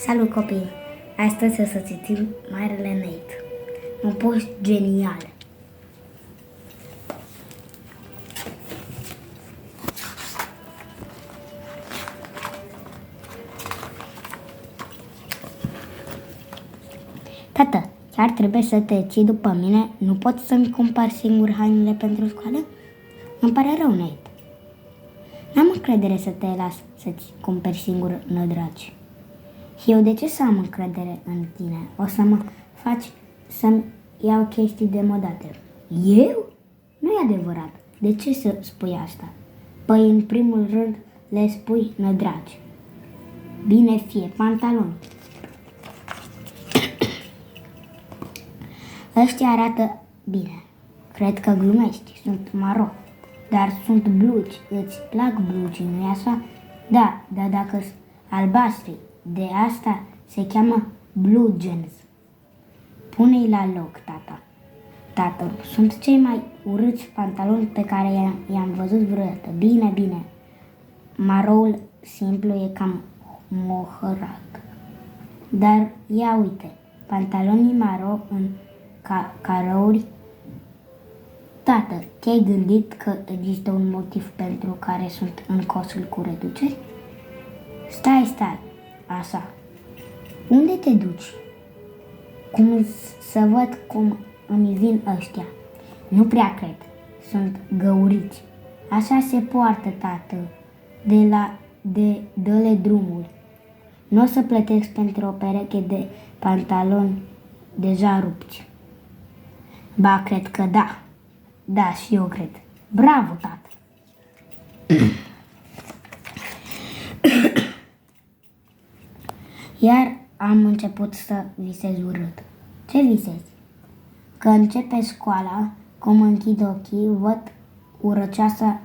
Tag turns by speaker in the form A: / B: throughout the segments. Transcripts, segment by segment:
A: Salut copii! Astăzi o să citim Marele Nate, un post genial. Tată, chiar trebuie să te ții după mine? Nu poți să-mi cumpăr singur hainele pentru școală? Îmi pare rău, Nate. N-am încredere să te las să-ți cumperi singur nădraci. Eu de ce să am încredere în tine? O să mă faci să-mi iau chestii demodate. Eu? Nu e adevărat. De ce să spui asta? Păi în primul rând le spui nădraci. Bine fie, pantaloni. Ăștia arată bine. Cred că glumești, sunt maro. Dar sunt blugi. Îți plac blugii, nu-i așa? Da, dar dacă sunt albastri, de asta se cheamă blue jeans. Pune-i la loc, tata. Tată, sunt cei mai urâți pantaloni pe care i-am văzut vreodată. Bine, bine. Maroul simplu e cam mohărat. Dar ia uite, pantalonii maro în carouri. Tată, te-ai gândit că există un motiv pentru care sunt în cosul cu reduceri? Stai, așa. Unde te duci? Cum să văd cum îmi vin ăștia? Nu prea cred. Sunt găuriți. Așa se poartă, tată. Dă-le drumul. Nu o să plătesc pentru o pereche de pantaloni deja rupți. Ba, cred că da. Da, și eu cred. Bravo, tată! Iar am început să visez urât. Ce visezi? Că începe școala, cum închid ochii, văd urăcioasa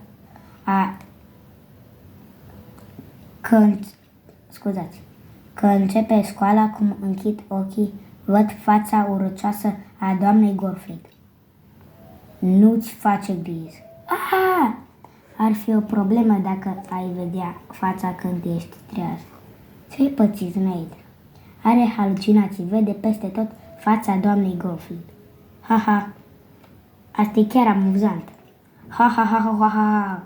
A: Că începe școala, cum închid ochii, văd fața urăcioasă a doamnei Gorfrid. Nu-ți face griji. Aha! Ar fi o problemă dacă ai vedea fața când ești treaz. Ce-i pățit, Nate? Are halucinații, vede peste tot fața doamnei Gorfrid. Ha! Asta e chiar amuzant. Ha!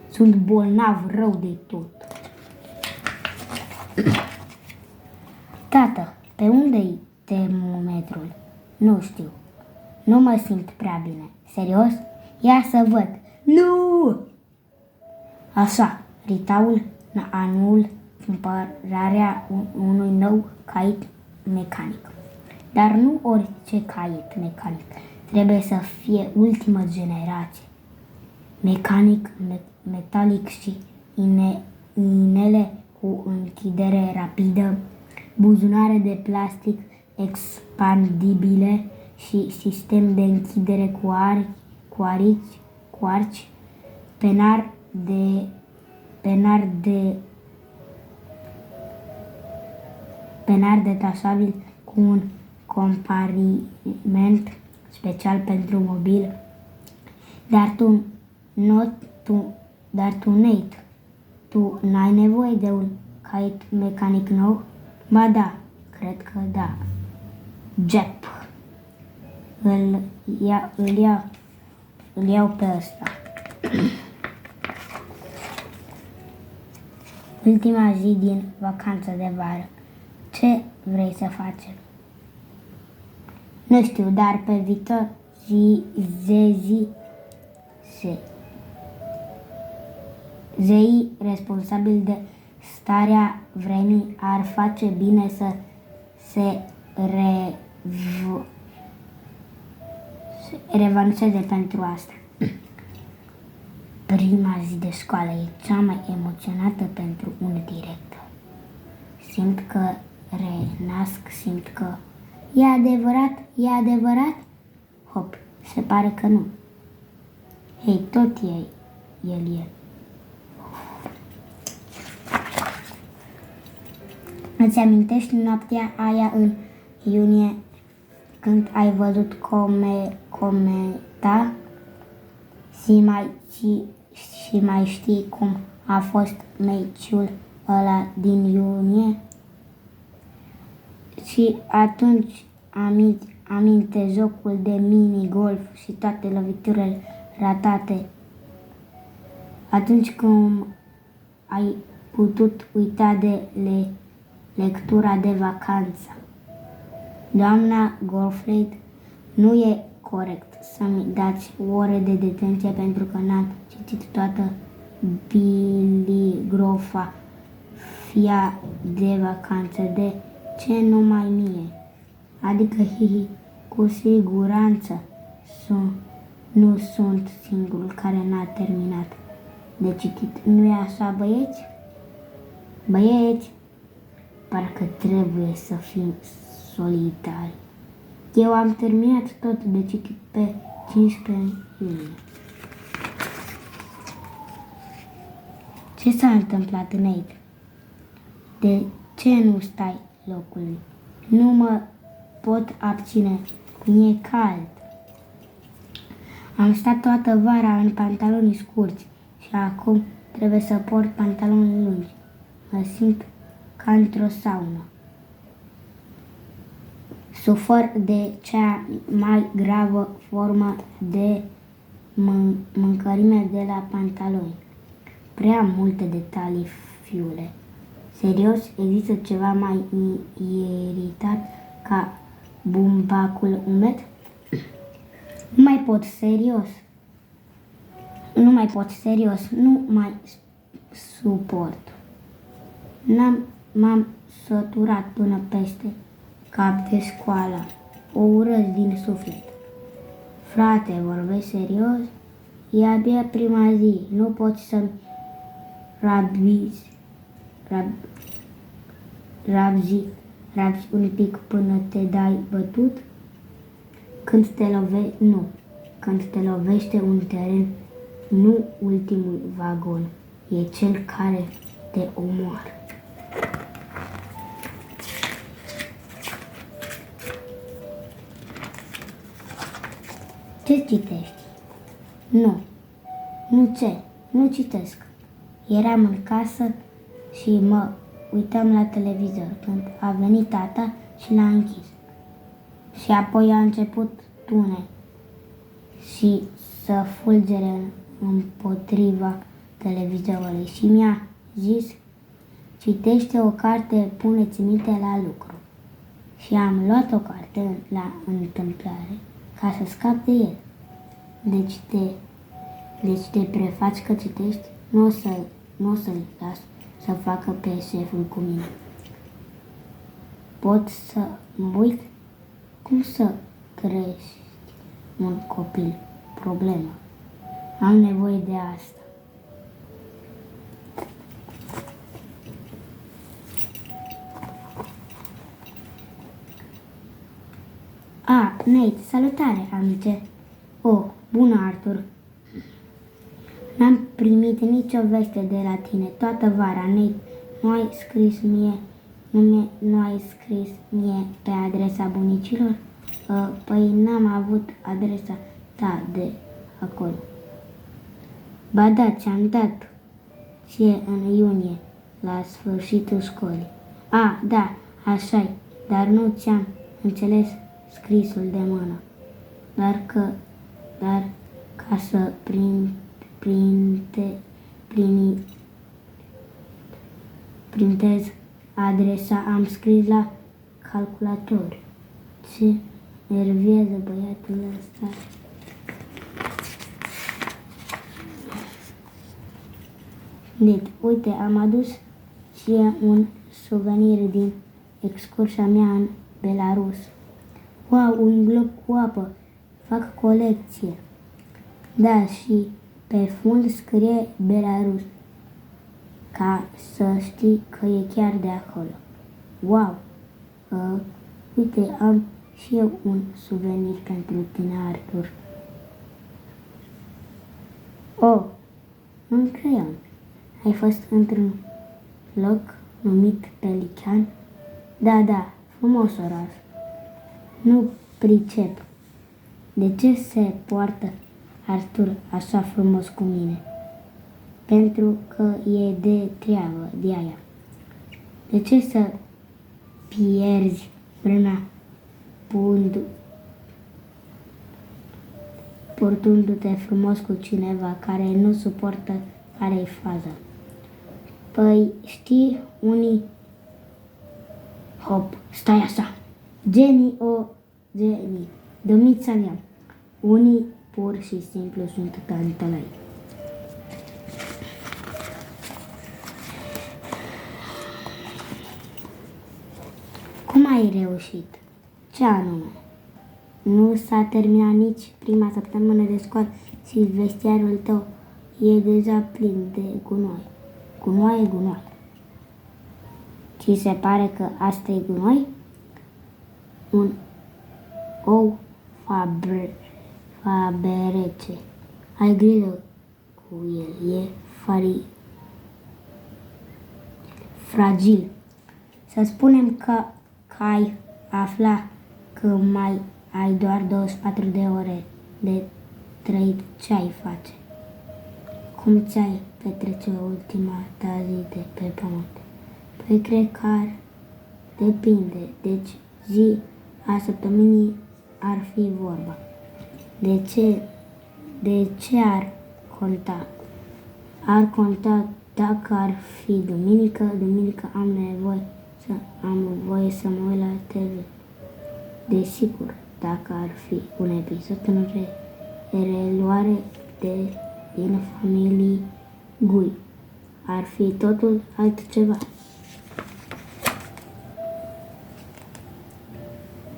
A: Sunt bolnav rău de tot. Tată, pe unde-i termometrul? Nu știu. Nu mă simt prea bine. Serios? Ia să văd. Nu! Așa, Ritaul anul cumpărarea unui nou caiet mecanic. Dar nu orice caiet mecanic. Trebuie să fie ultimă generație. Mecanic, metalic și inele cu închidere rapidă, buzunare de plastic expandibile și sistem de închidere cu arci, penar detașabil cu un compartiment special pentru mobil. Dar tu, Nate, tu n-ai nevoie de un caiet mecanic nou? Ba da, cred că da. Jep. Îl iau pe ăsta. Ultima zi din vacanță de vară. Ce vrei să facem? Nu știu, dar pe viitor zeii responsabili de starea vremii ar face bine să se revanșeze pentru asta. Prima zi de școală e cea mai emoționată pentru un director. Simt că renasc, simt că e adevărat? Hop, se pare că nu. Hei, tot e el. Îți amintești noaptea aia în iunie când ai văzut cometa? Și mai știi cum a fost meciul ăla din iunie? Și atunci aminte jocul de mini-golf și toate loviturile ratate. Atunci când ai putut uita de lectura de vacanță. Doamna Goldthwait, nu e corect să-mi dați ore de detenție pentru că n-am citit toată biligrofa fia de vacanță. De ce numai mie? Adică, hihi, cu siguranță nu sunt singurul care n-a terminat de citit. Nu-i așa, băieți? Băieți, parcă trebuie să fim solidari. Eu am terminat tot de citit pe 15 iunie. Ce s-a întâmplat, Nate? De ce nu stai locului? Nu mă pot abține. Mi-e cald. Am stat toată vara în pantaloni scurți și acum trebuie să port pantaloni lungi. Mă simt ca într-o saună. Sufăr de cea mai gravă formă de mâncărime de la pantaloni. Prea multe detalii, fiule. Serios, există ceva mai iritat ca bumbacul umed? Nu mai pot serios. Nu mai suport. M-am săturat până peste cap de școală. O urăsc din suflet. Frate, vorbești serios? E abia prima zi. Nu poți să-mi rabzi un pic până te dai bătut? Când te lovește un teren, nu ultimul vagon, e cel care te omoară. Ce citești? Nu citesc. Eram în casă și mă uitam la televizor când a venit tata și l-a închis. Și apoi a început tune și să fulgere împotriva televizorului și mi-a zis: citește o carte, pune-ți minte la lucru. Și am luat o carte la întâmplare ca să scap de el. Deci te prefaci că citești? Nu o să-l las să facă pe șeful cu mine. Pot să mă uit? Cum să crești un copil? Problemă. Am nevoie de asta. Nate, salutare, amice. Bună, Arthur. N-am primit nicio veste de la tine toată vara, Nate. Nu ai scris mie pe adresa bunicilor? Păi n-am avut adresa ta de acolo. Ba da, ți-am dat ție în iunie, la sfârșitul școlii. Da, așa-i, dar nu ți-am înțeles scrisul de mână. Dar ca să printez adresa, am scris la calculator. Ce nervează băiatul ăsta. Deci, uite, am adus și un suvenir din excursia mea în Belarus. Wow, un glob cu apă. Fac colecție. Da, și pe fund scrie Belarus, ca să știi că e chiar de acolo. Wow! Uite, am și eu un suvenir pentru tine, Arthur. Un creion. Ai fost într-un loc numit Pelican? Da, frumos oraș. Nu pricep. De ce se poartă Arthur așa frumos cu mine? Pentru că e de treabă de aia. De ce să pierzi vremea purtându-te frumos cu cineva care nu suportă care-i faza? Păi știi, unii... Hop, stai așa! Genii, domnița mea, unii pur și simplu sunt tantălăi. Cum ai reușit? Ce anume? Nu s-a terminat nici prima săptămână de școală și vestiarul tău e deja plin de gunoi. Gunoi. Ți se pare că asta e gunoi? Un ou faberece. Ai grijă cu el, e fragil. Să spunem că ai afla că mai ai doar 24 de ore de trăit, ce ai face? Cum ți-ai petrece ultima ta zi de pe pământ? Păi cred că ar depinde, deci zi a săptămânii ar fi vorba. De ce ar conta? Ar conta dacă ar fi duminică am voie să mă uit la TV. Desigur, dacă ar fi un episod în reluare din familii Gui, ar fi totul altceva.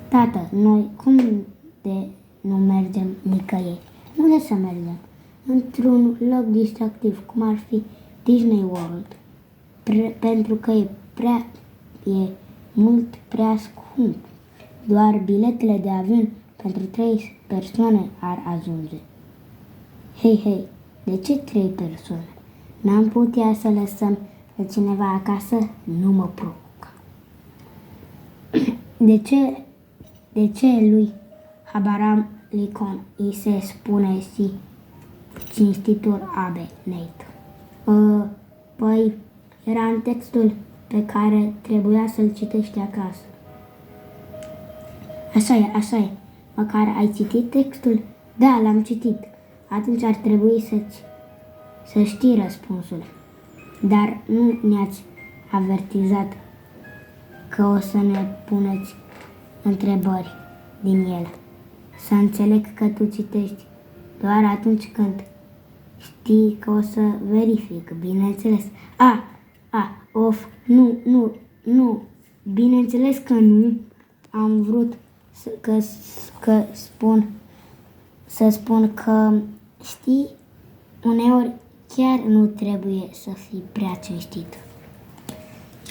A: Tată, noi cum de nu mergem nicăieri? Unde să mergem? Într-un loc distractiv, cum ar fi Disney World, pentru că e mult prea scump. Doar biletele de avion pentru 3 persoane ar ajunge. Hei, de ce 3 persoane? N-am putea să lăsăm pe cineva acasă? Nu mă provoca. De ce lui Abraham Lincoln îi se spune și cinstitor Abe Nate? Păi, era în textul pe care trebuia să-l citești acasă. Așa e. Măcar ai citit textul? Da, l-am citit. Atunci ar trebui să știi răspunsul. Dar nu ne-ați avertizat că o să ne puneți întrebări din el. Să înțeleg că tu citești doar atunci când știi că o să verific, bineînțeles. Nu, bineînțeles că nu. Am vrut să spun că, știi, uneori chiar nu trebuie să fii prea cinstit.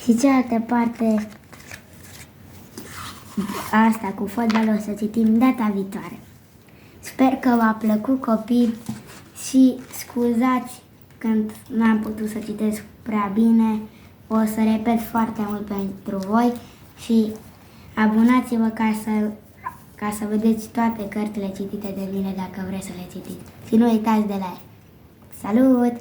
A: Și cealaltă parte, asta cu fotbalul, o să citim data viitoare. Sper că v-a plăcut, copii, și scuzați când n-am putut să citesc prea bine. O să repet foarte mult pentru voi și abonați-vă ca să vedeți toate cărțile citite de mine dacă vreți să le citiți. Și nu uitați de like. Salut!